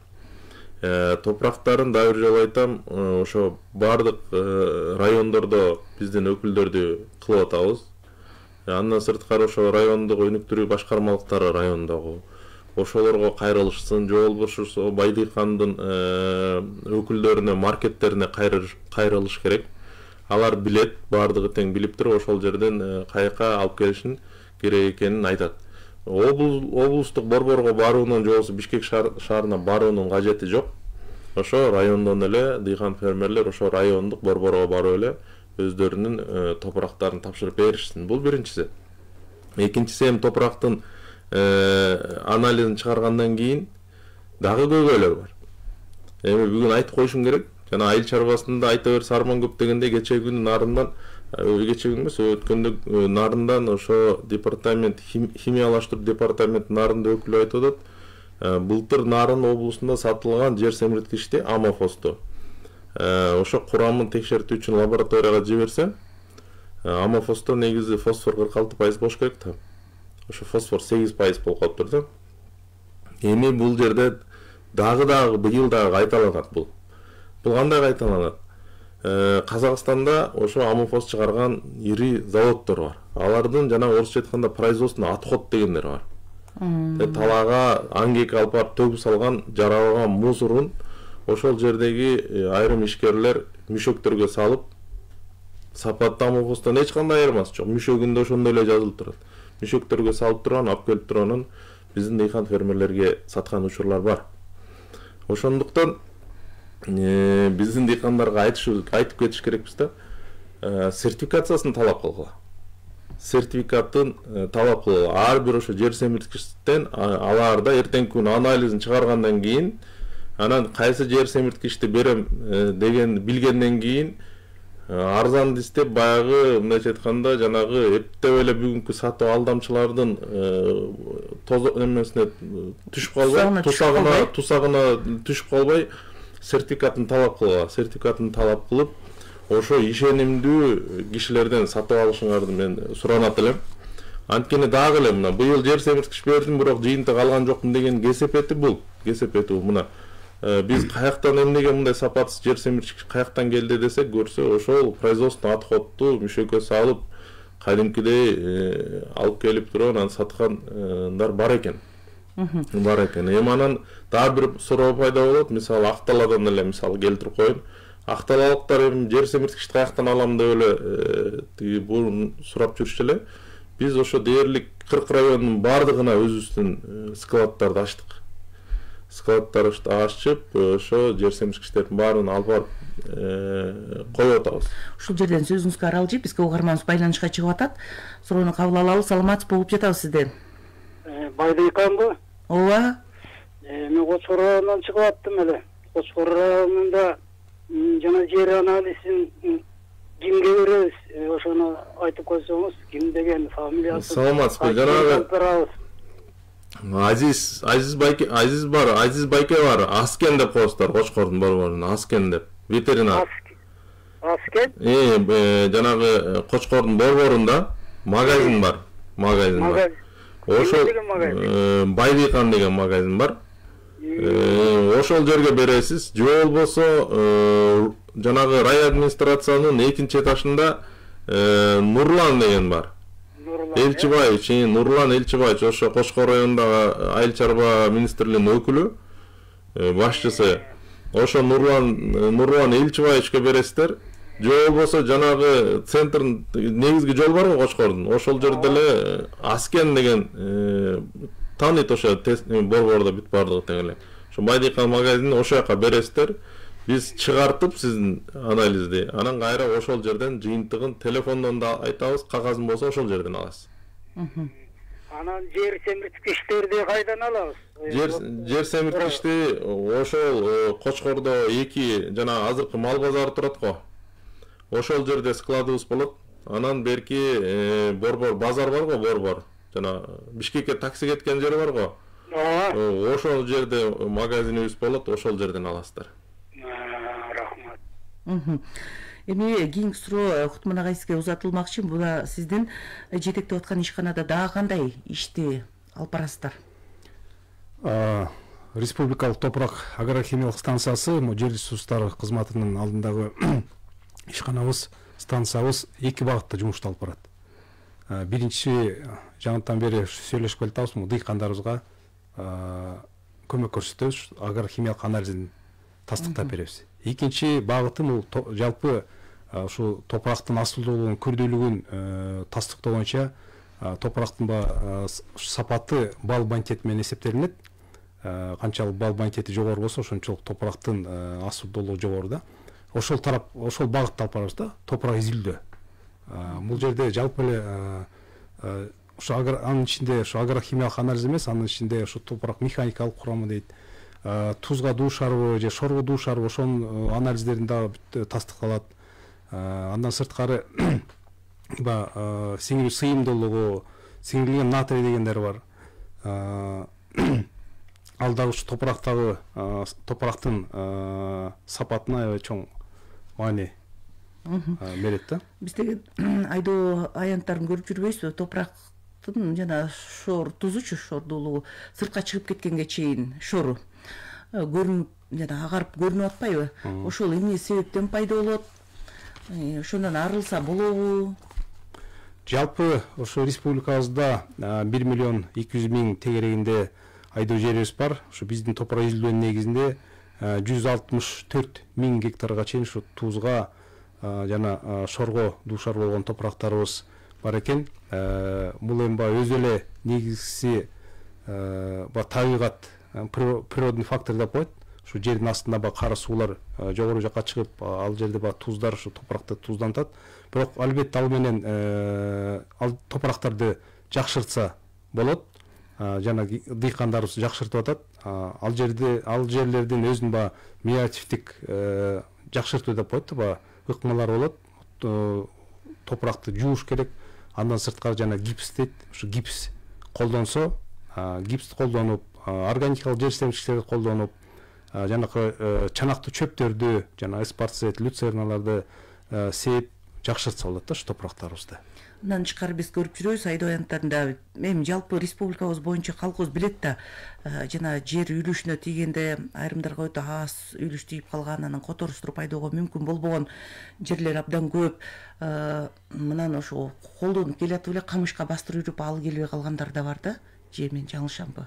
Топурактарын дагы бир жолу айтам, ошо бардык райондордо биздин өкүлдөрдү кылып атабыз. Андан сырткары ошо райондук өнүктүрүү башкармалыктары райондогу ошолорго кайрылышсын, же болбосо бай дыйкандын өкүлдөрүнө, маркеттерине кайрылыш керек. Алар билет, бардыгы тең билип туруп, ошол жерден кайка алып келишин керек экенин айтат. Облустук борборго баруунун, же болбосо Бишкек шаарына баруунун кажети жок. Ошо райондон эле дыйкан фермерлер ошо райондук борборго барып эле өздөрүнүн топурактарын тапшырып беришсин. Бул биринчиси. Экинчиси эми топурактын анализин чыгаргандан кийин дагы көйгөйлөр бар. Эми бүгүн айтып коюшум керек. Жана айыл чарбасында айта берсе арман көп дегенде кечеги күнү нарындан, кечеги күнү эмес, өткөндө нарындан ошо департамент, химиялаштыруу департаменти нарында өкүлү айтып атат. Былтыр Нарын облусунда сатылган жер семирткичти амофосту ошо курамын текшертүү үчүн лабораторияга жиберсе, амофосто негизи фосфор 46% болуш керек да. Ошо фосфор 8% болуп калыптыр да. Эми бул жерде дагы быйыл дагы кайталанат бул. Бул кандай кайталанат? Казакстанда ошо амофос чыгарган ири заводдор бар. алардын жана орусча айтканда производственный отход дегендер бар. Талаага аңгек алып барып төгүп салган жаралган мусорун ошол жердеги айрым ишкерлер мүшөктөргө салып, сапаттамыбыздан эч кандай айырмасы жок. Мүшөгүндө ошондой эле жазылып турат. Мүшөктөргө салып турган, алып келип турганын биздин дыйкан фермерлерге саткан учурлар бар. Ошондуктан биздин дыйкандарга айтып кетиш керекпиз да, сертификациясын талап кылгыла. Сертификатын талап кылгыла. Ар бир ошо жер семирткичтен аларда эртеңки күнү анализин чыгаргандан кийин, анан кайсы жер семирткичти берем деген билгенден кийин арзанды издеп баягы мындайча айтканда жанагы эптеп эле бүгүнкү сатып алдамчылардын эмесине түшүп калбай, тусагына түшүп калбай сертификатын талап кылгыла. Сертификатын талап кылып, ошо ишенимдүү кишилерден сатып алышыңарды мен суранат элем. Анткени дагы эле мына быйыл жер семирткич бердим, бирок жыйынтык алган жокмун деген кесепети бул. Кесепети мына биз каяктан эмнеге мындай сапатсыз жер семирткич каяктан келди десек көрсө, ошол производственный отходду мүшөккө салып, кадимкидей алып келип туруп анан саткандар бар экен. Бар экен. Эми анан дагы бир суроо пайда болот. Мисалы Акталадан эле мисалы келтирип коеюн. Акталалыктар эми жер семирткичти каяктан алам деп эле тиги бул сурап жүрүшчү эле. Биз ошо дээрлик 40 райондун бардыгына өзүбүздүн складдарды ачтык. Складдарды ачып, ошо жер семирткичтердин баарын алып барып коюп атабыз. Ушул жерден сөзүңүзгө арал жеп, бизге угарманыбыз байланышка чыгып атат. Суроону кабыл алалы. Саламатсыз болуп жатабыз сизден. Байдыйканбы? Ооба. Мен Кочкорондан чыгып аттым эле. Кочкор районунда жана жер анализин кимге беребиз? Ошону айтып койсоңуз, ким деген фамилиясы? Саламатсызбы, жанагы Азиз Байке бар, Аскен деп коесуздар, Кочкордун борборунун, Аскен деп, ветеринар. Аскен? Жанагы Кочкордун борборунда магазин бар, Ошол Байдыйкан деген магазин бар. Ошол жерге бересиз. Же болбосо жанагы рай администрациянын 2-этажында Нурлан деген бар. Элчибаевич, Нурлан Элчибаевич, ошо Кочкор районундагы айыл чарба министрлигинин өкүлү, башчысы. Ошо Нурлан Элчибаевичке бересиздер. Же болбосо жанагы центрдин негизги жол бар го Кочкордун. Ошол жерде эле Аскен деген таанийт ошо борбордо бүт бардыгы тең эле. Ошо Байдыйкан магазинин ошол жака бересиздер. Биз чыгартып сиздин анализди, анан кайра ошол жерден жыйынтыгын телефондон да айтабыз, кагазын болсо ошол жерден аласыз. Анан жер семирткичтерди кайдан алабыз? Жер семирткичти ошол Кочкордо 2 жана азыркы мал базары турат го. Ошол жерде складыбыз болот. Анан берки борбор базар бар го, борбор. Жана Бишкекке такси кеткен жер бар го. Ошол жерде магазинибиз болот, ошол жерден аласыздар. Рахмат. Эми кийинки суроо Кутман агай сизге узатылмакчы. Буга сиздин жетектеп аткан ишканада дагы кандай ишти алып барасыздар? Республикалык топурак агрохимиялык станциясы жер ресурстары кызматынын алдындагы ишканабыз, станциябыз 2 багытта жумушту алып барат. Биринчи жаңыртан бери сүйлөшүп келатабыз, дыйкандарыбызга көмөк көрсөтөбүз, агрохимиялык анализин тастыктап беребиз. Экинчи багыты бул жалпы ушу топурактын асылдуулугун, күрдүүлүгүн тастыктоо боюнча топурактын сапаты бал банкети менен эсептелинет. Канчалык бал банкети жогору болсо, ошончолук топурактын асылдуулугу жогору да. Ошол багытты алып барабыз да, топурак изилдөө. Бул жерде жалпы эле анын ичинде агрохимиялык анализ эмес, анын ичинде топурак механикалык курамы дейт, тузга дуушарбы же шорго дуушарбы, ошонун анализдерин дагы тастыкталат. Андан сырткары сиңирүү сыйымдуулугу, сиңирилген натрий дегендер бар. Ал дагы ушу топурактын сапатына чоң маани берет да. Биз деген айдоо аянттарын көрүп жүрбөйбүзбү? Топурактын жана шор тузучу шордуулугу сыртка чыгып кеткенге чейин шору көрүнүп жана агарып көрүнүп атпайбы? Ошол эмне себептен пайда болот? Ошондон арылса болобу? жалпы ошо республикабызда 1 миллион 200 миң тегерегинде айдоо жерибиз бар. Ошо биздин топурак изилдөөнүн негизинде 164 миң гектарга чейин ушу тузга жана шорго дуушар болгон топурактарыбыз бар экен. Бул эми өзү эле негизгиси табигат, природный фактор деп коет. Ушу жердин астында кара суулар жогору жакка чыгып, ал жерде туздар ушу топуракты туздантат. Бирок албетте ал менен ал топурактарды жакшыртса болот. Жана дыйкандарыбыз жакшыртып атат. Ал жерлердин өзүнүн мелиоративдик жакшыртуу деп коет, ыкмалар болот. Топуракты жууш керек. Андан сырткары жана гипс дейт. Ушу гипс колдонсо, гипсти колдонуп, органикалык жер семчиктерди колдонуп, жанакы чанактуу чөптөрдү, жана эспарцет, люцерналарды сээп жакшыртса болот да ушу топурактарыбызды. Мындан тышкары биз көрүп жүрөбүз айдоо аянттарында эми жалпы республикабыз боюнча калкыбыз билет да, жана жер үйлүшүнө тийгенде айрымдарга өтө аз үйлүш тийип калган, анан которуштуруп айдоого мүмкүн болбогон жерлер абдан көп. Мынан ошо колдонуп келатып эле камышка бастырып жүрүп ал келбей калгандар да бар да, же мен жаңылышамбы?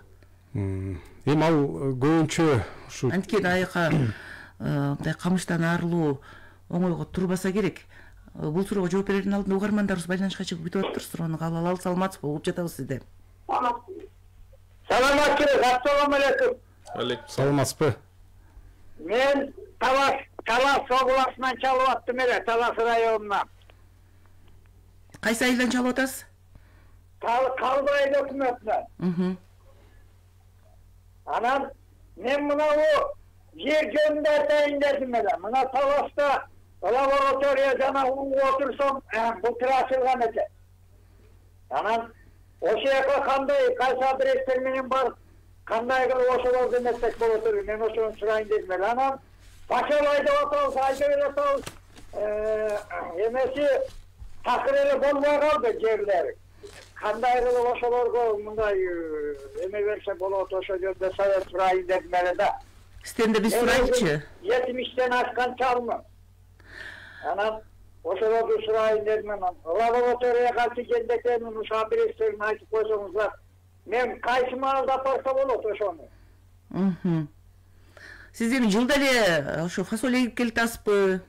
Эми ал көбүнчө ушу анткени аяка мындай камыштан арылуу оңойго турбаса керек. Бул суроого жооп берердин алдында угармандарыбыз байланышка чыгып күтүп атыптыр. Суроону кабыл алалы. Саламатсызбы? Угуп жатабыз сизди. Саламатчылык, ассаламу алейкум. Саламатсызбы? Мен Талас областынан чалып аттым эле, Талас районунан. Кайсы айылдан чалып атасыз? Калбай өкмөтүнөн. Анан мен мына жер жөнүндө айтайын дедим эле. Мына Таласта лаборатория жана отурсам, бул ачылган экен. Анан ошол жака кандай кайсы адрестер менен барып, кандай кылып ошолорду эметсек болот эле, мен ошону сурайын дедим эле. Анан башал айдап атабыз, айдап атабыз. Эмеси такыр эле болбой калды жерлери. Кандай кылып ошолорго мындай эме берсе болот, ошол жерде совет сурайын дедим эле да. Сизден да биз сурайчы. 70-тен ашкан чалмын. Анан ошолорду сурайын дедим. Лабораторияга келгенде экен, ушу адрестерин айтып койсоңуздар. Мен кайсы маалда апарса болот ошону? Сиз эми жылда эле ошо фасоль эгип келатасызбы?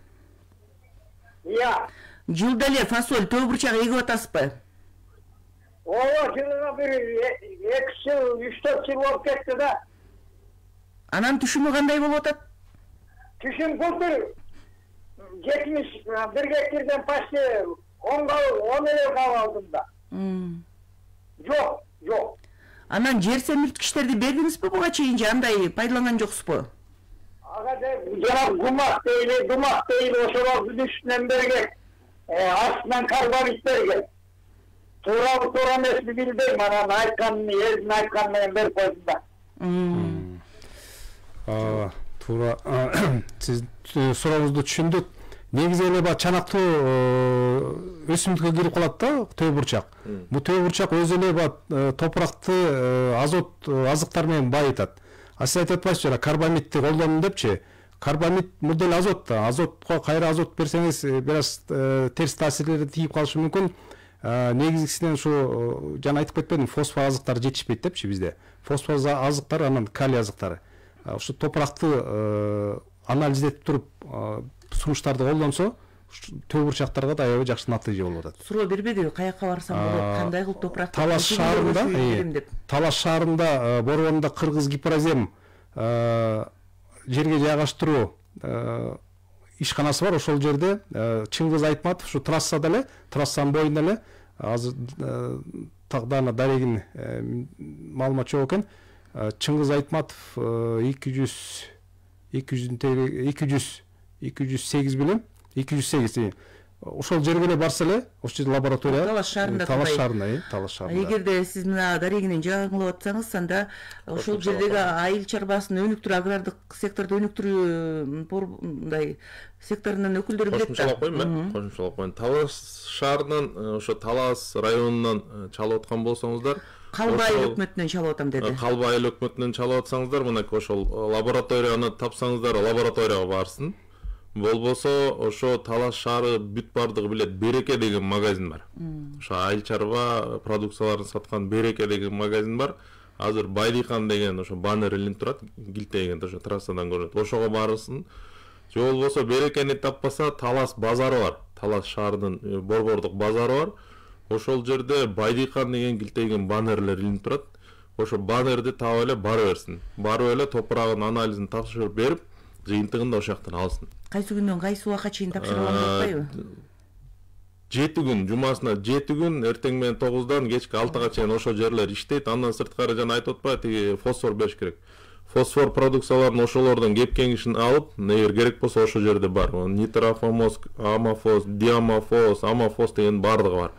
Жылда эле фасоль, төө бурчак эгип атасызбы? Ооба, жылга бир 2 жыл, 3-4 жыл болуп кетти да. Анан түшүмү кандай болуп атат? Түшүм былтыр 71 гектардан почти 10 эле алдым да. Жок. Анан жер семирткичтерди бердиңизби буга чейин же андай пайдаланган жоксузбу? Ага жана гумак дейли ошолордун үстүнөн берген. Астынан карбамид берген. Туура эмесин билбейм, анан айтканын, элдин айтканы менен берип койдум да. Туура, сиз сурооңузду түшүндүк. Негизи эле чанактуу өсүмдүккө кирип калат да төө бурчак. Бул төө бурчак өзү эле топуракты азот азыктар менен байытат. Сиз айтып атпайсызбы, карбамидти колдондум депчи. Карбамид бул деле азот да. Азотко кайра азот берсеңиз, бир аз терс таасирлери тийип калышы мүмкүн. Негизгисинен ушу жана айтып кетпедим, фосфор азыктары жетишпейт депчи бизде. Фосфор азыктары, анан калий азыктары. Ушу топуракты анализ этип туруп сунуштарды колдонсо, төө бурчактарга да аябай жакшы натыйжа болуп атат. Суроо бербедиби, каяка барсам болот, кандай кылып топуракты? Талас шаарында борборунда кыргыз гипрозем жерге жайгаштыруу ишканасы бар. Ошол жерде Чыңгыз Айтматов ушу трассада эле, трассанын боюнда эле азыр тагдана дарегин маалымат жок экен. Чыңгыз Айтматов 208 билем, 208. Ошол жерге эле барса эле, ошол жерде лаборатория. Талас шаарында. Эгерде сиз мына дарегинен жаңылып атсаңыз, анда ошол жердеги айыл чарбасын өнүктүрүү, агрардык секторду өнүктүрүү мындай секторунун өкүлдөрү билет да. Кошумчалап коеюн. Талас шаарынан, ошо Талас районунан чалып аткан болсоңуздар, Калба айыл өкмөтүнөн чалып атам деди. Калба айыл өкмөтүнөн чалып атсаңыздар, мына ошол лабораторияны тапсаңыздар, лабораторияга барсын. Болбосо ошо Талас шаары бүт бардыгы билет Береке деген магазин бар. Ошо айыл чарба продукцияларын саткан Береке деген магазин бар. Азыр Байдыхан деген ошо баннер илинип турат, килтеген ошо трассадан көрүнөт. Ошого барысын. Же болбосо Берекени таппаса Талас базары бар. Талас шаарынын борбордук базары бар. Ошол жерде Байдыхан деген килтеген баннерлер илинип турат. Ошо баннерди таап эле бара берсин. Барып эле топурагынын анализин тапшырып берип, жыйынтыгын да ошоктон алсын. Кайсы күндөн кайсы убакка чейин тапшыра алам деп атпайбы? 7 күн, жумасына 7 күн, эртең менен 9-дан кечки 6-га чейин ошол жерлер иштейт. Андан сырткары жана айтып атпайбы, тиги фосфор бериш керек. Фосфор продукцияларын ошолордон кепкеңишин алып, эгер керек болсо ошол жерде бар. Нитрофос, амофос, диамофос, амофос деген бардыгы бар.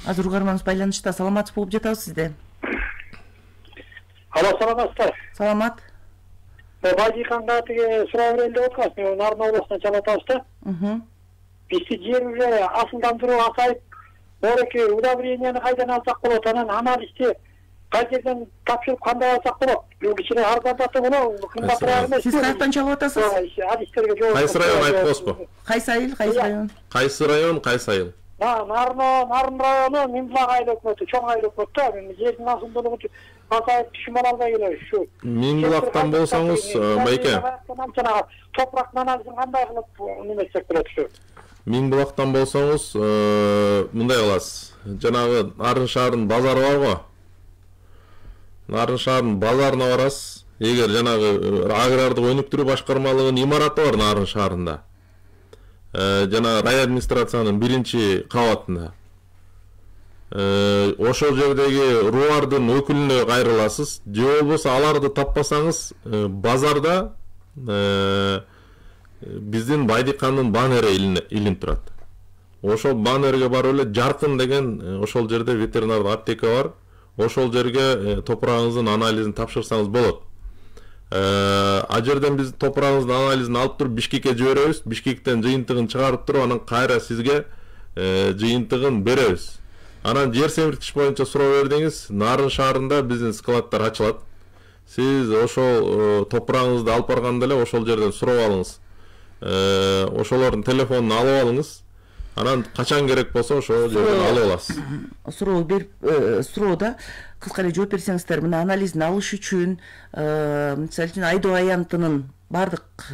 Азыр угарманыбыз байланышта. Саламатсыз болуп жатабыз сизде. Алло, саламатсыздар. Саламат. Байдыханга тиги суроо берейин деп атканбыз. Мен Нарын областынан чалып атабыз да. Бизди жер уже асылдандыруу азайып, Бореке удобренияны кайдан алсак болот, анан анализди кай жерден тапшырып кандай алсак болот? Кичине арзандатып болот, кымбатыраак эмес. Сиз каяктан чалып атасыз? Адистерге жооп. Кайсы район айтпосбу? Кайсы айыл, кайсы район? Кайсы район, кайсы айыл? Нарын району Миңбулак айыл өкмөтү, чоң айыл өкмөтү да. Жердин асылдуулугу азайып түшүм ала албай келебиз. Ушу Миңбулактан болсоңуз, байке. Топурактын анализин кандай кылып неметсек болот ушу? Миңбулактан болсоңуз, мындай кыласыз. Жанагы Нарын шаарынын базары бар го. Нарын шаарынын базарына барасыз. Эгер жанагы агрардык өнүктүрүү башкармалыгынын имараты бар Нарын шаарында. Жана рай администрациянын 1-кабатында. Ошол жердеги руардын өкүлүнө кайрыласыз. Же болбосо аларды таппасаңыз, базарда биздин Байдыкандын баннери илинип турат. Ошол баннерге барып эле Жаркын деген ошол жерде ветеринардык аптека бар. Ошол жерге топурагыңыздын анализин тапшырсаңыз болот. А жерден биз топурагыңыздын анализин алып туруп Бишкекке жиберебиз. Бишкектен жыйынтыгын чыгарып туруп, анан кайра сизге жыйынтыгын беребиз. Анан жер семирткич боюнча суроо бердиңиз, Нарын шаарында биздин складдар ачылат. Сиз ошол топурагыңызды алып барганда эле ошол жерден суроо алыңыз. Ошолордун телефонун алып алыңыз. Анан качан керек болсо ошол жерден алып аласыз. Суроо берип, суроодо кыска эле жооп берсеңиздер, мына анализин алыш үчүн, мисалы үчүн айдоо аянтынын бардык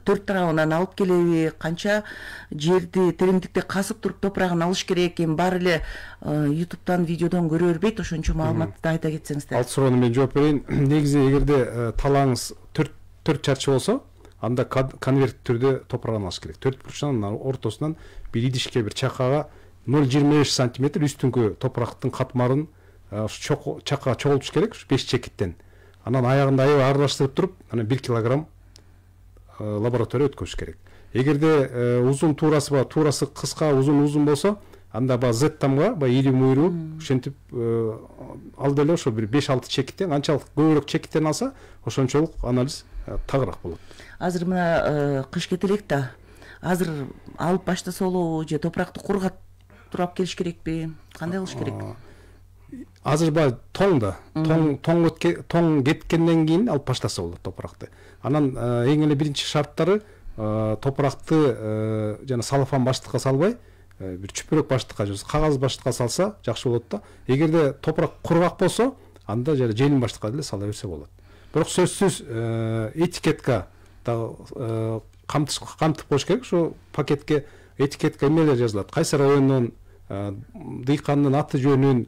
4 тарабынан алып келеби, канча жерди тереңдикте казып туруп топурагын алыш керек экен, баары эле YouTube'дан, видеодон көрө бербейт, ошончо маалыматты айта кетсеңиздер. Ал суроону мен жооп берейин. Негизи эгерде талаңыз 4 чарчы болсо, анда конверт түрдө топурагын алыш керек. 4 бурчунан ортосунан бир идишке, бир чакага 0,25 см үстүңкү топурактын катмарын чакка чогултуш керек, 5 чекиттен. Анан аягында аябай аралаштырып туруп, анан 1 килограмм лаборатория өткөзүш керек. Эгерде узун туурасы бар, туурасы кыска, узун болсо, анда ба Z-тамга, ба ири муйру, ошентип алды эле ошо бир 5-6 чекиттен, канчалык көбүрөөк чекиттен алса, ошончолук анализ тагыраак болот. Азыр мына кыш кете элек да. Азыр алып баштаса болобу, же топуракты кургап турап келиш керекпи? Кандай кылыш керек? Азыр ба тоңда, тоң кеткенден кийин алып баштаса болот топуракты. Анан эң эле биринчи шарттары топуракты жана салафан баштыкка салбай, бир чүпүрөк баштыкка же кагаз баштыкка салса жакшы болот да. Эгерде топурак кургак болсо, анда жана желим баштыкка деле сала берсе болот. Бирок сөзсүз этикетка камтып коюш керек. Ошо пакетке этикетка эмелер жазылат. Кайсы райондон, дыйкандын аты жөнүн,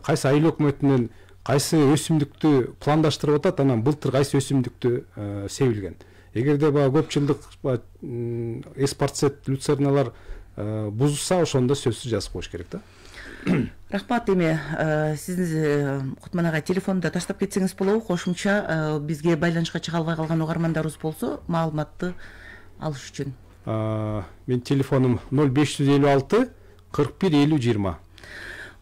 кайсы айыл өкмөтүнүн кайсы өсүмдүктү пландаштырып атат, анан былтыр кайсы өсүмдүктү себилген. Эгерде көп жылдык эспарцет люцерналар бузулса, ошондо сөзсүз жазып коюш керек да. Рахмат, эми сиздин Кутман агай телефонду таштап кетсеңиз болобу? Кошумча бизге байланышка чыга албай калган угармандарыбыз болсо, маалыматты алыш үчүн. Мен телефонум 0556 41 50 20.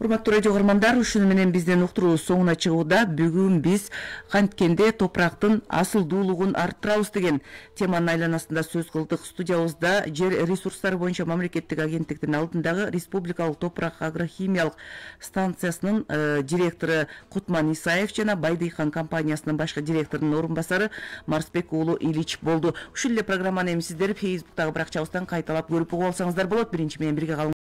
Урматтуу радио көрөрмандар, ушуну менен биздин уктуруубуз соңуна чыгууда. Бүгүн биз канткенде топурактын асылдуулугун арттырабыз деген теманын айланасында сөз кылдык. Студиябызда жер ресурстары боюнча мамлекеттик агенттиктин алдындагы Республикалык топурак агрохимиялык станциясынын директору Кутман Исаев жана Байдыйхан компаниясынын башкы директорунун орун басары Марсбек уулу Илич болду. Ушул эле программаны эми сиздер Facebooктагы баракчабыздан кайталап көрүп угуп алсаңыздар болот. Биринчи менен бирге калыңыздар.